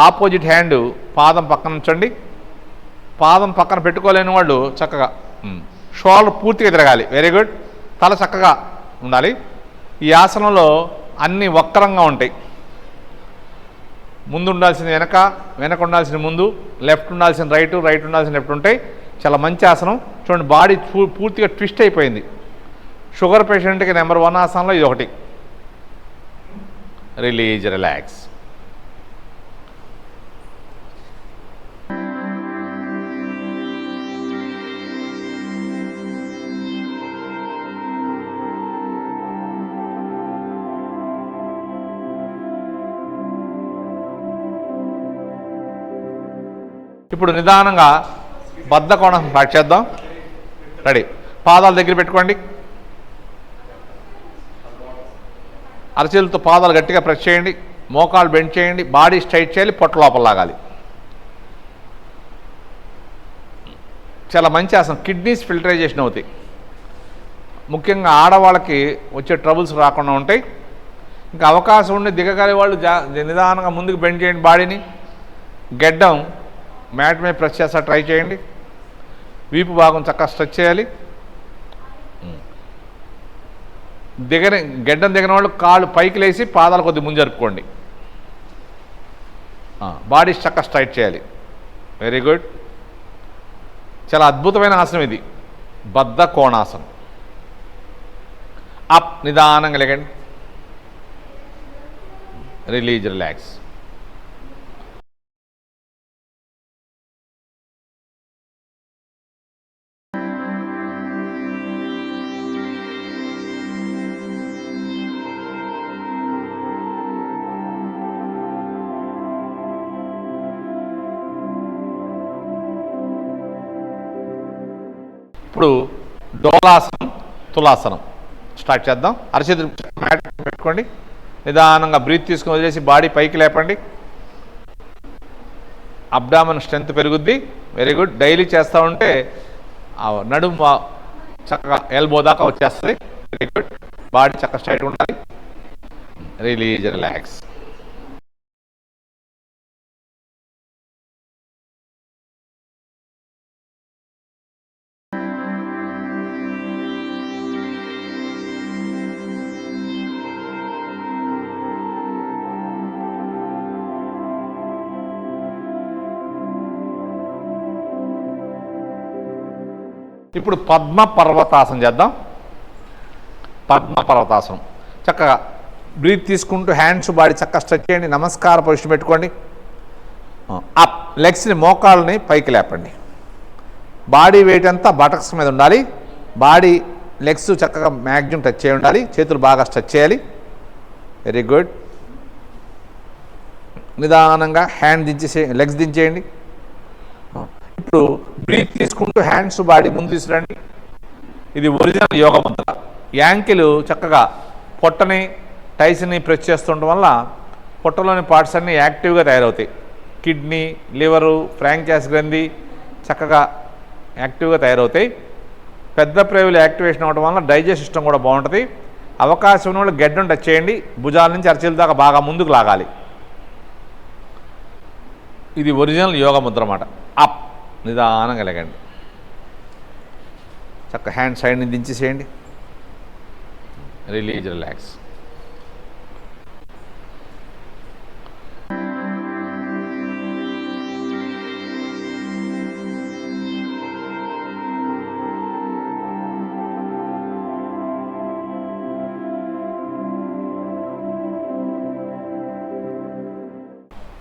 ఆపోజిట్ హ్యాండ్ పాదం పక్కన ఉంచండి. పాదం పక్కన పెట్టుకోలేని వాళ్ళు చక్కగా షోల్డర్ పూర్తిగా తిరగాలి. Very good. తల చక్కగా ఉండాలి. ఈ ఆసనంలో అన్నీ వక్రంగా ఉంటాయి. ముందు ఉండాల్సింది వెనక, వెనక ఉండాల్సిన ముందు, లెఫ్ట్ ఉండాల్సిన రైట్, రైట్ ఉండాల్సిన లెఫ్ట్ ఉంటాయి. చాలా మంచి ఆసనం. చూడండి, బాడీ పూర్తిగా ట్విస్ట్ అయిపోయింది. షుగర్ పేషెంట్కి నెంబర్ 1 ఆసనంలో ఇది ఒకటి. Release, relax. ఇప్పుడు నిదానంగా బద్ధకోణం స్టార్ట్ చేద్దాం. రెడీ. పాదాలు దగ్గర పెట్టుకోండి. అరచేతులతో పాదాలు గట్టిగా ప్రెస్ చేయండి. మోకాలు బెండ్ చేయండి. బాడీ స్ట్రైట్ చేయాలి. పొట్ట లోపల లాగాలి. చాలా మంచి ఆసనం. కిడ్నీస్ ఫిల్టరైజేషన్ అవుతాయి. ముఖ్యంగా ఆడవాళ్ళకి వచ్చే ట్రబుల్స్ రాకుండా ఉంటాయి. ఇంకా అవకాశం ఉండి దిగగలే వాళ్ళు నిదానంగా ముందుకు బెండ్ చేయండి. బాడీని గెడ్డం మ్యాట్ మీద ప్రెస్ చేస్తా ట్రై చేయండి. వీపు భాగం చక్కగా స్ట్రెచ్ చేయాలి. గెడ్డం దిగిన వాళ్ళు కాళ్ళు పైకి లేసి పాదాలు కొద్ది ముందు జరుపుకోండి. బాడీ చక్కగా స్ట్రైట్ చేయాలి. Very good. చాలా అద్భుతమైన ఆసనం ఇది, బద్ధ కోణాసనం. అప్, నిదానంగా లేకండి. Release, relax. ఇప్పుడు డోలాసనం, తులాసనం స్టార్ట్ చేద్దాం. అరచేతులు మ్యాట్ పెట్టుకోండి. నిదానంగా బ్రీత్ తీసుకుని వదిలేసి బాడీ పైకి లేపండి. అబ్డామన్ స్ట్రెంత్ పెరుగుద్ది. Very good. డైలీ చేస్తూ ఉంటే నడుము చక్కగా ఎల్బో దాకా వచ్చేస్తుంది. Very good. బాడీ చక్కగా స్ట్రైట్ ఉండాలి. Release, relax. ఇప్పుడు పద్మ పర్వతాసనం చేద్దాం. పద్మ పర్వతాసనం చక్కగా బ్రీత్ తీసుకుంటూ హ్యాండ్స్ బాడీ చక్కగా స్ట్రెచ్ చేయండి. నమస్కార పొజిషన్ పెట్టుకోండి. అప్, లెగ్స్ని మోకాళ్ళని పైకి లేపండి. బాడీ వెయిట్ అంతా బటక్స్ మీద ఉండాలి. బాడీ లెగ్స్ చక్కగా మ్యాక్సిమం టచ్ చేయి ఉండాలి. చేతులు బాగా స్ట్రెచ్ చేయాలి. Very good. నిదానంగా హ్యాండ్ దించేసే, లెగ్స్ దించేయండి. ఇప్పుడు బ్రీత్ తీసుకుంటూ హ్యాండ్స్ బాడీ ముందు తీసుకురండి. ఇది ఒరిజినల్ యోగ ముద్ర. యాంకిల్ చక్కగా పొట్టని టైస్ని ప్రెస్ చేస్తుండటం వల్ల పొట్టలోని పార్ట్స్ అన్నీ యాక్టివ్గా తయారవుతాయి. కిడ్నీ, లివరు, ఫ్రాంక్యాస్ గ్రంథి చక్కగా యాక్టివ్గా తయారవుతాయి. పెద్ద ప్రేవులు యాక్టివేషన్ అవ్వడం వల్ల డైజెస్ట్ సిస్టమ్ కూడా బాగుంటుంది. అవకాశం ఉన్న వాళ్ళు గెడ్డం టచ్ చేయండి. భుజాల నుంచి అరచేతుల దాకా బాగా ముందుకు లాగాలి. ఇది ఒరిజినల్ యోగ ముద్ర అన్నమాట. అప్, నిదానంగా లేకండి. చక్క హ్యాండ్ సైడ్ని దించేసేయండి. Release, relax.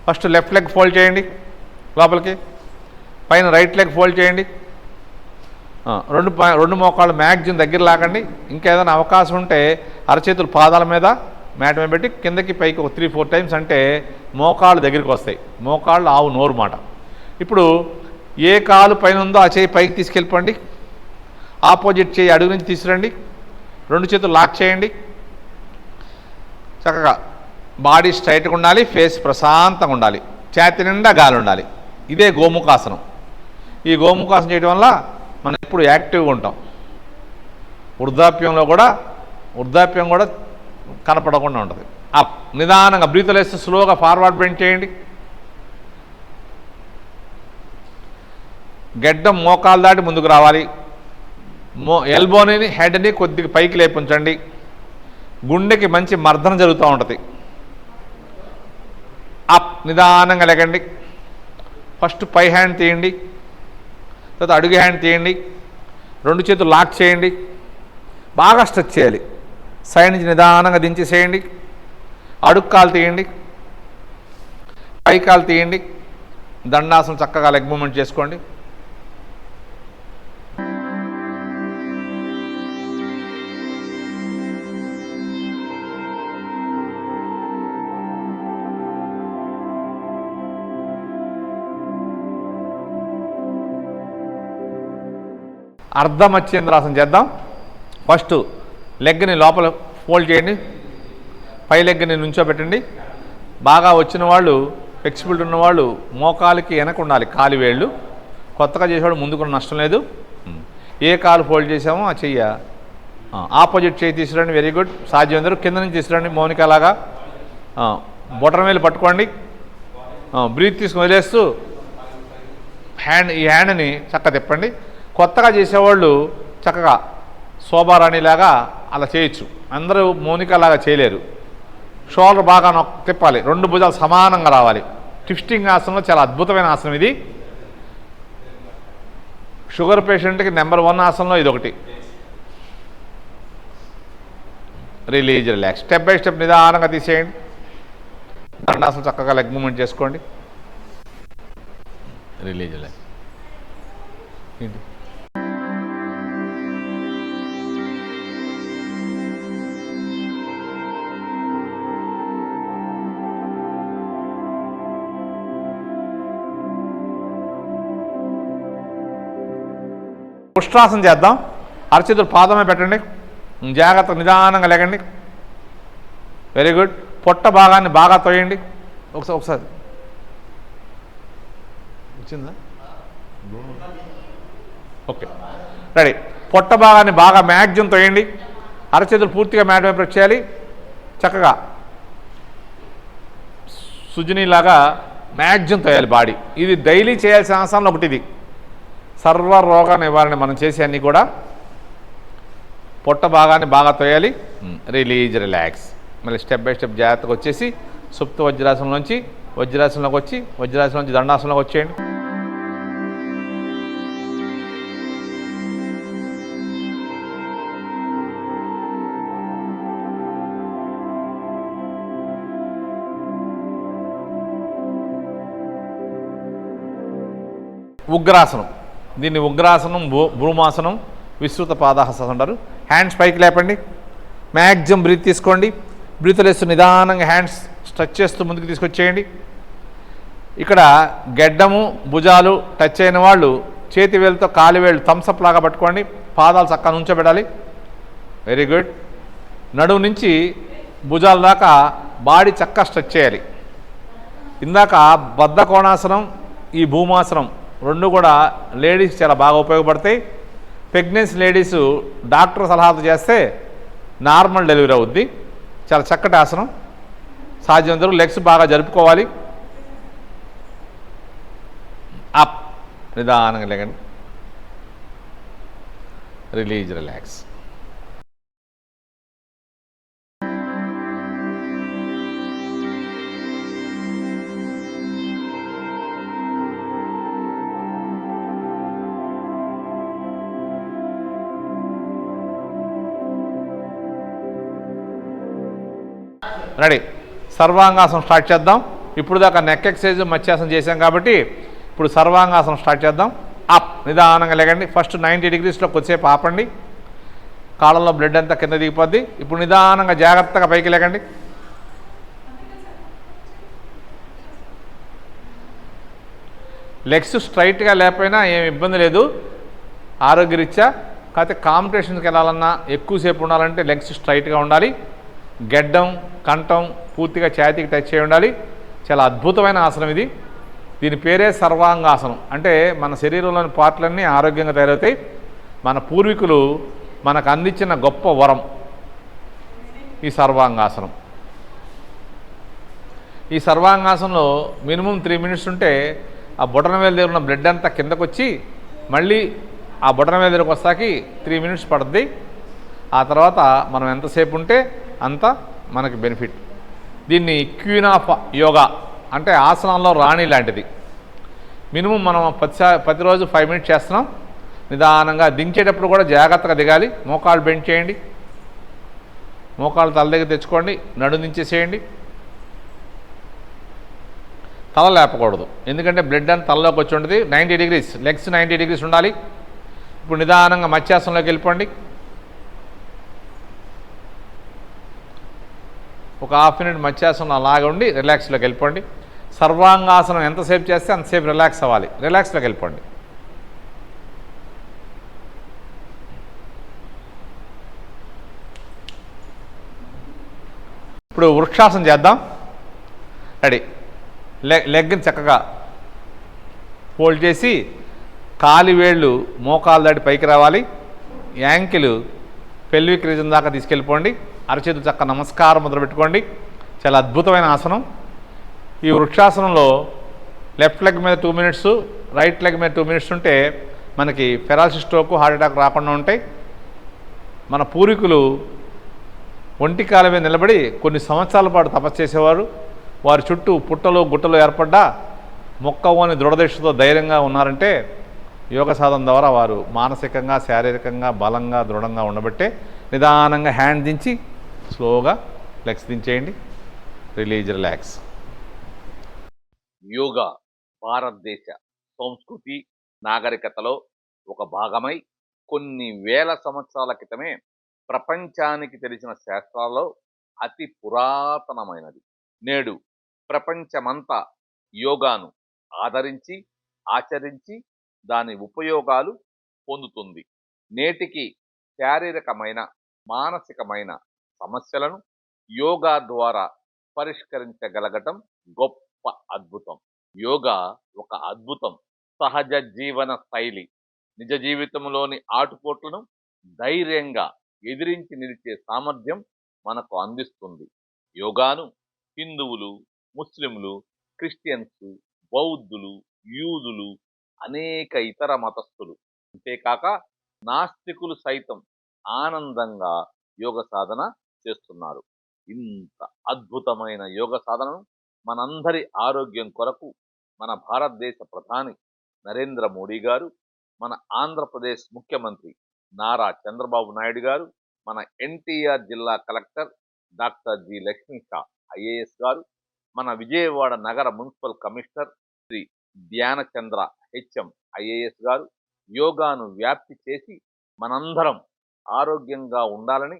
First left leg fold చేయండి లోపలికి. పైన రైట్ లెగ్ ఫోల్డ్ చేయండి. రెండు మోకాళ్ళు మ్యాక్సిమం దగ్గర లాగండి. ఇంకా ఏదైనా అవకాశం ఉంటే అరచేతులు పాదాల మీద మ్యాట్ మీద పెట్టి కిందకి పైకి ఒక 3-4 టైమ్స్ అంటే మోకాళ్ళు దగ్గరికి వస్తాయి. మోకాళ్ళు ఆవు నోరు మాట. ఇప్పుడు ఏ కాలు పైన ఉందో ఆ చేయి పైకి తీసుకెళ్ళిపోండి. ఆపోజిట్ చేయి అడుగు నుంచి తీసుకురండి. 2 చేతులు లాక్ చేయండి. చక్కగా బాడీ స్ట్రైట్గా ఉండాలి. ఫేస్ ప్రశాంతంగా ఉండాలి. ఛాతీ నిండా గాలి ఉండాలి. ఇదే గోముఖాసనం. ఈ గోముఖాసనం చేయడం వల్ల మనం ఎప్పుడు యాక్టివ్గా ఉంటాం. వృద్ధాప్యం కూడా కనపడకుండా ఉంటుంది. అప్ నిదానంగా బ్రీతులు వేస్తే స్లోగా ఫార్వర్డ్ బెండ్ చేయండి. గెడ్డం మోకాలు దాటి ముందుకు రావాలి. ఎల్బోని హెడ్ని కొద్దిగా పైకి లేపించండి. గుండెకి మంచి మర్దన జరుగుతూ ఉంటుంది. అప్ నిదానంగా లేకండి. ఫస్ట్ పై హ్యాండ్ తీయండి, తర్వాత అడుగు హ్యాండ్ తీయండి, 2 చేతులు లాక్ చేయండి, బాగా స్ట్రెచ్ చేయాలి. సైడ్ నుంచి నిదానంగా దించేసేయండి. అడుగు కాలు తీయండి, పై కాలు తీయండి. దండాసనం చక్కగా లెగ్ మూమెంట్ చేసుకోండి. అర్ధమచ్చేంద్రాసనం చేద్దాం. ఫస్ట్ లెగ్ని లోపల ఫోల్డ్ చేయండి, పై లెగ్ని నుంచోబెట్టండి. బాగా వచ్చిన వాళ్ళు, ఫ్లెక్సిబిలిటీ ఉన్నవాళ్ళు మోకాలికి వెనక ఉండాలి కాలి వేళ్ళు. కొత్తగా చేసేవాళ్ళు ముందుకున్న నష్టం లేదు. ఏ కాలు ఫోల్డ్ చేసామో ఆ చెయ్య ఆపోజిట్ చేయి తీసుకురండి. Very good. సాధ్యం అందరూ కింద నుంచి తీసుకురండి. మౌనిక లాగా బొటన వేలు పట్టుకోండి. బ్రీత్ తీసుకుని వదిలేస్తూ ఈ హ్యాండ్ని చక్కగా తిప్పండి. కొత్తగా చేసేవాళ్ళు చక్కగా శోభారాణిలాగా అలా చేయొచ్చు. అందరూ మౌనికలాగా చేయలేరు. షోల్డర్ బాగా తిప్పాలి. 2 భుజాలు సమానంగా రావాలి. ట్విస్టింగ్ ఆసనంలో చాలా అద్భుతమైన ఆసనం ఇది. షుగర్ పేషెంట్కి నెంబర్ 1 ఆసనంలో ఇది ఒకటి. Release, relax. Step by step నిదానంగా తీసేయండి. దండాసనం చక్కగా లెగ్ మూమెంట్ చేసుకోండి. Release, relax. ఏంటి ఉష్ట్రాసనం చేద్దాం. అరచేతులు పాదమే పెట్టండి. జాగ్రత్త నిదానంగా లేకండి. Very good. పొట్ట భాగాన్ని బాగా తోయండి. ఒకసారి వచ్చిందా? Okay, ready. పొట్ట భాగాన్ని బాగా మ్యాక్సిమం తోయండి. అరచేతులు పూర్తిగా మ్యాట్ వైపు చేయాలి. చక్కగా సుజనీలాగా మ్యాక్సిమం తోయాలి బాడీ. ఇది డైలీ చేయాల్సిన ఆసనాలు ఒకటి. ఇది సర్వరోగ నివారణ మనం చేసే అన్నీ కూడా. పొట్ట భాగాన్ని బాగా తోయాలి. Release, relax. మళ్ళీ స్టెప్ బై స్టెప్ జాగ్రత్తగా వచ్చేసి సుప్త వజ్రాసనంలోంచి వజ్రాసనంలోకి వచ్చి వజ్రాసనం నుంచి దండాసనంలోకి వచ్చేయండి. ఉగ్రాసనం. దీన్ని ఉగ్రాసనం, భూమాసనం, విస్తృత పాదాసనం అంటారు. హ్యాండ్స్ పైకి లేపండి. మ్యాక్సిమం బ్రీత్ తీసుకోండి. బ్రీత్లు వేస్తూ నిదానంగా హ్యాండ్స్ స్ట్రెచ్ చేస్తూ ముందుకు తీసుకొచ్చేయండి. ఇక్కడ గెడ్డము, భుజాలు టచ్ అయిన వాళ్ళు చేతి వేలుతో కాలి వేళ్ళు థమ్స్అప్ లాగా పట్టుకోండి. పాదాలు చక్కగా నుంచోబెట్టాలి. Very good. నడుము నుంచి భుజాల దాకా బాడీ చక్కగా స్ట్రెచ్ చేయాలి. ఇందాక బద్ధ కోణాసనం, ఈ భూమాసనం 2 కూడా లేడీస్ చాలా బాగా ఉపయోగపడతాయి. ప్రెగ్నెన్సీ లేడీస్ డాక్టర్ సలహాతో చేస్తే నార్మల్ డెలివరీ అవుద్ది. చాలా చక్కటి ఆసనం. సాధ్యమంతవరకు లెగ్స్ బాగా జరుపుకోవాలి. అప్ నిదానంగా లేకండి. Release, relax. రెడీ. సర్వాంగాసనం స్టార్ట్ చేద్దాం. ఇప్పుడు దాకా నెక్ ఎక్సర్సైజ్, మత్స్యాసనం చేసాం కాబట్టి ఇప్పుడు సర్వాంగాసనం స్టార్ట్ చేద్దాం. అప్ నిదానంగా లేకండి. ఫస్ట్ 90 డిగ్రీస్లో కొద్దిసేపు ఆపండి. కాళ్ళలో బ్లడ్ అంతా కింద దిగిపోద్ది. ఇప్పుడు నిదానంగా జాగ్రత్తగా పైకి లేకండి. లెగ్స్ స్ట్రైట్గా లేకపోయినా ఏమి ఇబ్బంది లేదు ఆరోగ్యరీత్యా. కాకపోతే కాంపిటీషన్కి వెళ్ళాలన్నా ఎక్కువసేపు ఉండాలంటే లెగ్స్ స్ట్రైట్గా ఉండాలి. గెడ్డం, కంఠం పూర్తిగా ఛాతీకి టచ్ చేయి ఉండాలి. చాలా అద్భుతమైన ఆసనం ఇది. దీని పేరే సర్వాంగాసనం. అంటే మన శరీరంలోని పార్ట్లన్నీ ఆరోగ్యంగా తయారవుతాయి. మన పూర్వీకులు మనకు అందించిన గొప్ప వరం ఈ సర్వాంగాసనం. ఈ సర్వాంగాసనంలో మినిమం 3 మినిట్స్ ఉంటే ఆ బొటనవేలు దగ్గర ఉన్న బ్లడ్ అంతా కిందకు వచ్చి మళ్ళీ ఆ బొటనవేలు దగ్గరకు వస్తాకి 3 మినిట్స్ పడుతుంది. ఆ తర్వాత మనం ఎంతసేపు ఉంటే అంత మనకి బెనిఫిట్. దీన్ని క్వీన్ ఆఫ్ యోగా అంటే ఆసనాల్లో రాణి లాంటిది. మినిమం మనం ప్రతిరోజు 5 మినిట్స్ చేస్తున్నాం. నిదానంగా దించేటప్పుడు కూడా జాగ్రత్తగా దిగాలి. మోకాళ్ళు బెండ్ చేయండి, మోకాళ్ళు తల దగ్గర తెచ్చుకోండి, నడుము దించేసేయండి. తల లేపకూడదు, ఎందుకంటే బ్లడ్ అంతా తలలోకి వచ్చి ఉంటుంది. 90 డిగ్రీస్, లెగ్స్ 90 డిగ్రీస్ ఉండాలి. ఇప్పుడు నిదానంగా మత్స్యాసనంలోకి వెళ్ళిపోండి. ఒక హాఫ్ మినిట్ మత్స్యాసనం అలాగే ఉండి రిలాక్స్లోకి వెళ్ళిపోండి. సర్వాంగాసనం ఎంతసేపు చేస్తే అంతసేపు రిలాక్స్ అవ్వాలి. రిలాక్స్లోకి వెళ్ళిపోండి. ఇప్పుడు వృక్షాసనం చేద్దాం. రెడీ. లెగ్ని చక్కగా ఫోల్డ్ చేసి కాలి వేళ్ళు మోకాలు దాటి పైకి రావాలి. యాంకిల్ పెల్విక్ రీజన్ దాకా తీసుకెళ్ళిపోండి. అరచేతులు చక్క నమస్కారం ముద్ర పెట్టుకోండి. చాలా అద్భుతమైన ఆసనం. ఈ వృక్షాసనంలో లెఫ్ట్ లెగ్ మీద 2 మినిట్స్, రైట్ లెగ్ మీద 2 మినిట్స్ ఉంటే మనకి పెరాలసిస్, స్ట్రోక్, హార్ట్ అటాక్ రాకుండా ఉంటాయి. మన పూర్వీకులు ఒంటి కాళ్ళ మీద నిలబడి కొన్ని సంవత్సరాల పాటు తపస్సు చేసేవారు. వారి చుట్టూ పుట్టలు గుట్టలు ఏర్పడ్డా మొక్కవోని దృఢదృష్టితో ధైర్యంగా ఉన్నారంటే యోగ సాధన ద్వారా వారు మానసికంగా, శారీరకంగా బలంగా, దృఢంగా ఉండబట్టే. నిదానంగా హ్యాండ్ దించి స్లోగా లెగ్స్ దించేయండి. రిలాక్స్. యోగా భారతదేశ సంస్కృతి నాగరికతలో ఒక భాగమై కొన్ని వేల సంవత్సరాల క్రితమే ప్రపంచానికి తెలిసిన శాస్త్రాల్లో అతి పురాతనమైనది. నేడు ప్రపంచమంతా యోగాను ఆదరించి ఆచరించి దాని ఉపయోగాలు పొందుతుంది. నేటికి శారీరకమైన, మానసికమైన సమస్యలను యోగా ద్వారా పరిష్కరించగలగటం గొప్ప అద్భుతం. యోగా ఒక అద్భుతం సహజ జీవన శైలి. నిజ జీవితంలోని ఆటుపోట్లను ధైర్యంగా ఎదిరించి నిలిచే సామర్థ్యం మనకు అందిస్తుంది. యోగాను హిందువులు, ముస్లింలు, క్రిస్టియన్స్, బౌద్ధులు, యూదులు, అనేక ఇతర మతస్థులు, అంతేకాక నాస్తికులు సైతం ఆనందంగా యోగ సాధన చేస్తున్నారు. ఇంత అద్భుతమైన యోగ సాధనను మనందరి ఆరోగ్యం కొరకు మన భారతదేశ ప్రధాని నరేంద్ర మోడీ గారు, మన ఆంధ్రప్రదేశ్ ముఖ్యమంత్రి నారా చంద్రబాబు నాయుడు గారు, మన ఎన్టీఆర్ జిల్లా collector doctor G Lakshmisha IAS గారు, మన విజయవాడ నగర municipal commissioner Shri Dhyanachandra HM IAS గారు యోగాను వ్యాప్తి చేసి మనందరం ఆరోగ్యంగా ఉండాలని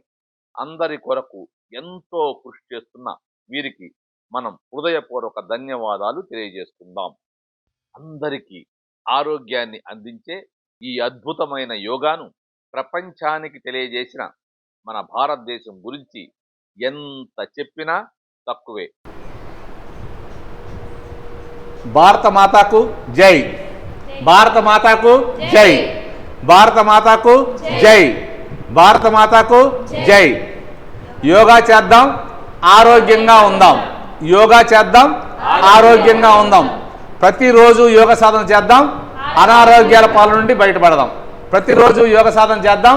అందరి కొరకు ఎంతో కృషి చేస్తున్న వీరికి మనం హృదయపూర్వక ధన్యవాదాలు తెలియజేసుకుందాం. అందరికీ ఆరోగ్యాన్ని అందించే ఈ అద్భుతమైన యోగాను ప్రపంచానికి తెలియజేసిన మన భారతదేశం గురించి ఎంత చెప్పినా తక్కువే. భారత మాతాకు జై. భారత మాతాకు జై. భారత మాతాకు జై. భారత మాతాకు జై. యోగా చేద్దాం, ఆరోగ్యంగా ఉందాం. యోగా చేద్దాం, ఆరోగ్యంగా ఉందాం. ప్రతిరోజు యోగ సాధన చేద్దాం, అనారోగ్యాల పాల నుండి బయటపడదాం. ప్రతిరోజు యోగ సాధన చేద్దాం,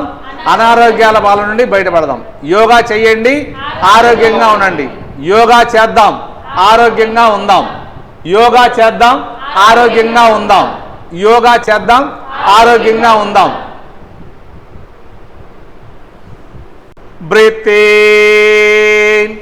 అనారోగ్యాల పాల నుండి బయటపడదాం. యోగా చేయండి, ఆరోగ్యంగా ఉండండి. యోగా చేద్దాం, ఆరోగ్యంగా ఉందాం. యోగా చేద్దాం, ఆరోగ్యంగా ఉందాం. యోగా చేద్దాం, ఆరోగ్యంగా ఉందాం. Breathe in.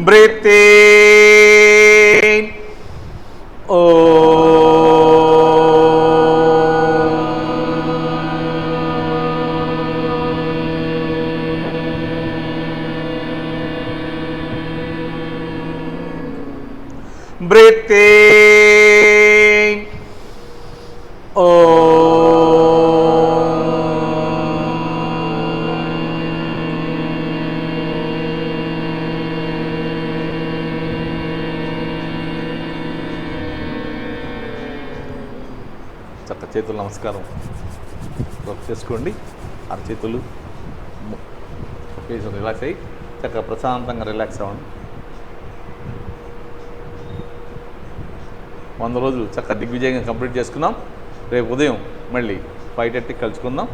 Breathe in. Breathe in. చక్క చేతులు నమస్కారం చేసుకోండి. అరచేతులు ఫేస్ రిలాక్స్ అయ్యి చక్కగా ప్రశాంతంగా రిలాక్స్ అవ్వండి. 100 రోజులు చక్కగా దిగ్విజయంగా కంప్లీట్ చేసుకున్నాం. రేపు ఉదయం మళ్ళీ 5:30 కలుసుకుందాం.